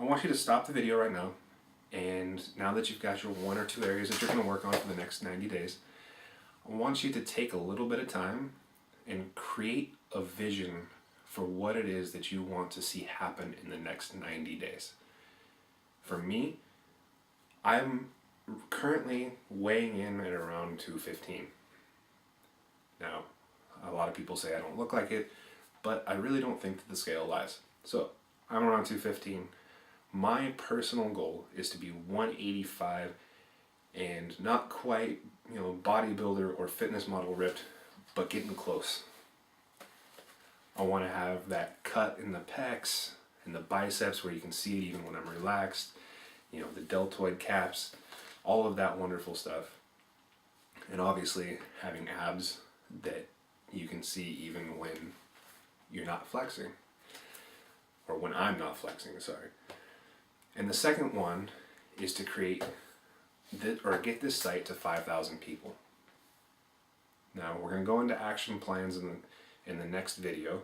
I want you to stop the video right now, and now that you've got your 1 or 2 areas that you're going to work on for the next 90 days, I want you to take a little bit of time and create a vision for what it is that you want to see happen in the next 90 days. For me, I'm currently weighing in at around 215. Now, a lot of people say I don't look like it, but I really don't think that the scale lies. So, I'm around 215. My personal goal is to be 185 and not quite, bodybuilder or fitness model ripped, but getting close. I want to have that cut in the pecs and the biceps where you can see it even when I'm relaxed, the deltoid caps, all of that wonderful stuff. And obviously having abs that you can see even when you're not flexing, or when I'm not flexing, sorry. And the second one is to create get this site to 5,000 people. Now we're going to go into action plans in the next video,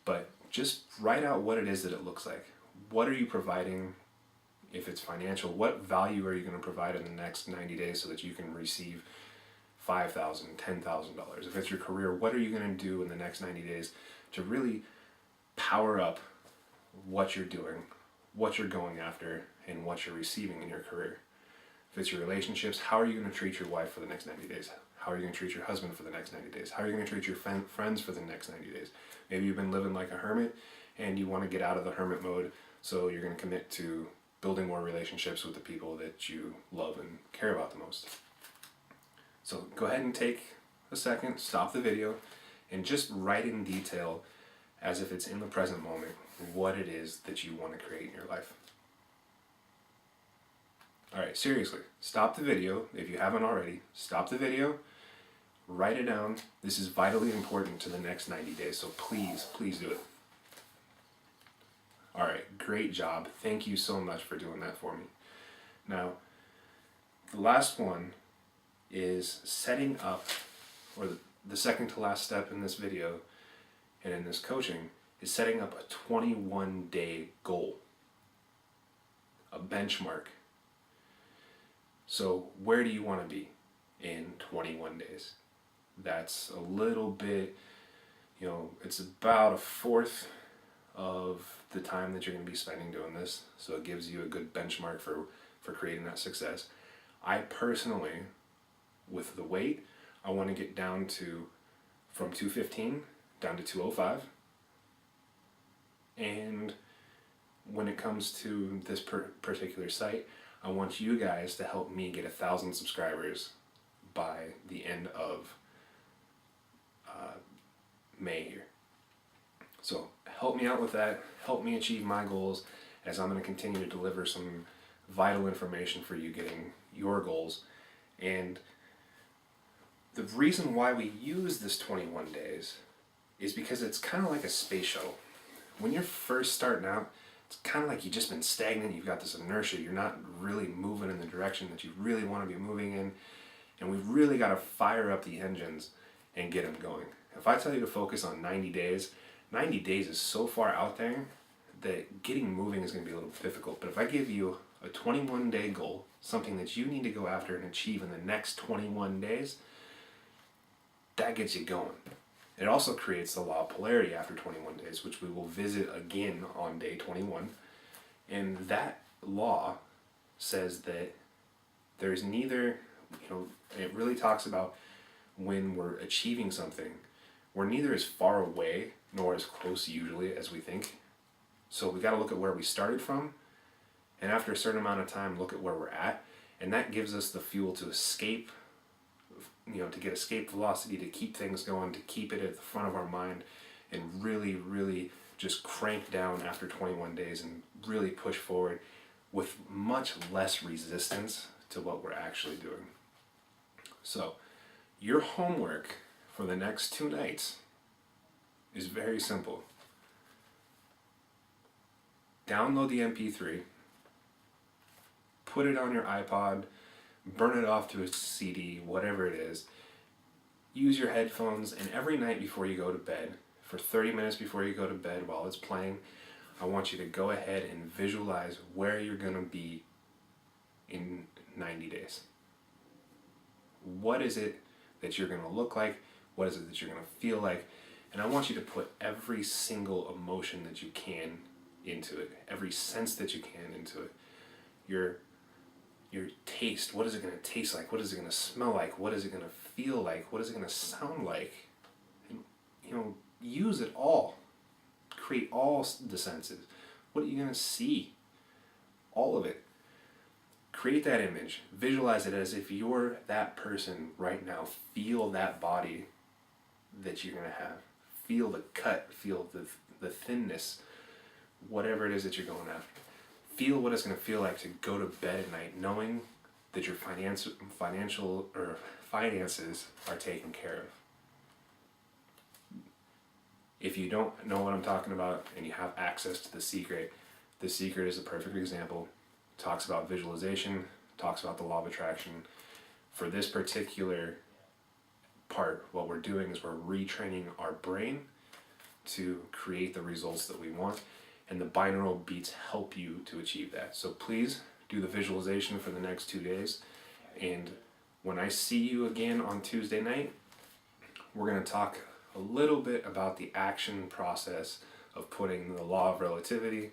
but just write out what it is that it looks like. What are you providing? If it's financial, what value are you going to provide in the next 90 days so that you can receive $5,000, $10,000? If it's your career, what are you going to do in the next 90 days to really power up what you're doing, what you're going after, and what you're receiving in your career? If it's your relationships, how are you going to treat your wife for the next 90 days? How are you going to treat your husband for the next 90 days? How are you going to treat your friends for the next 90 days? Maybe you've been living like a hermit and you want to get out of the hermit mode, so you're going to commit to building more relationships with the people that you love and care about the most. So go ahead and take a second, stop the video, and just write in detail, as if it's in the present moment, what it is that you want to create in your life. Alright, seriously, stop the video. If you haven't already, stop the video, write it down. This is vitally important to the next 90 days, so please do it. Alright, great job. Thank you so much for doing that for me. Now, the last one is setting up, or the second to last step in this video and in this coaching, is setting up a 21-day goal, a benchmark. So where do you want to be in 21 days? That's a little bit, it's about a fourth of the time that you're going to be spending doing this. So it gives you a good benchmark for creating that success. I personally, with the weight, I want to get down to, from 215 down to 205. And when it comes to this particular site, I want you guys to help me get 1,000 subscribers by the end of May here. So help me out with that, help me achieve my goals, as I'm going to continue to deliver some vital information for you getting your goals. And the reason why we use this 21 days is because it's kind of like a space shuttle. When you're first starting out, it's kind of like you've just been stagnant, you've got this inertia, you're not really moving in the direction that you really want to be moving in, and we've really got to fire up the engines and get them going. If I tell you to focus on 90 days, 90 days is so far out there that getting moving is going to be a little difficult. But if I give you a 21-day goal, something that you need to go after and achieve in the next 21 days, that gets you going. It also creates the law of polarity after 21 days, which we will visit again on day 21. And that law says that there's neither, it really talks about when we're achieving something, we're neither as far away nor as close usually as we think. So we got to look at where we started from, and after a certain amount of time, look at where we're at, and that gives us the fuel to escape, to get escape velocity, to keep things going, to keep it at the front of our mind, and really just crank down after 21 days and really push forward with much less resistance to what we're actually doing. So your homework for the next 2 nights is very simple. Download the MP3, put it on your iPod, burn it off to a CD, whatever it is. Use your headphones, and every night before you go to bed, for 30 minutes before you go to bed while it's playing, I want you to go ahead and visualize where you're going to be in 90 days. What is it that you're going to look like? What is it that you're going to feel like? And I want you to put every single emotion that you can into it, every sense that you can into it. Your taste, what is it going to taste like? What is it going to smell like? What is it going to feel like? What is it going to sound like? And, use it all. Create all the senses. What are you going to see? All of it. Create that image. Visualize it as if you're that person right now. Feel that body that you're going to have. Feel the cut. Feel the thinness. Whatever it is that you're going after. Feel what it's going to feel like to go to bed at night knowing that your financial or finances are taken care of. If you don't know what I'm talking about and you have access to The Secret is a perfect example. It talks about visualization, talks about the law of attraction. For this particular part, what we're doing is we're retraining our brain to create the results that we want, and the binaural beats help you to achieve that. So please do the visualization for the next 2 days, and when I see you again on Tuesday night, we're going to talk a little bit about the action process of putting the law of relativity,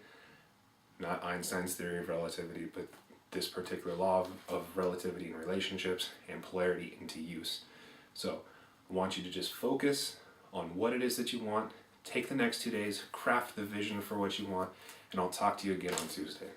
not Einstein's theory of relativity, but this particular law of relativity in relationships and polarity into use. So I want you to just focus on what it is that you want. Take the next 2 days, craft the vision for what you want, and I'll talk to you again on Tuesday.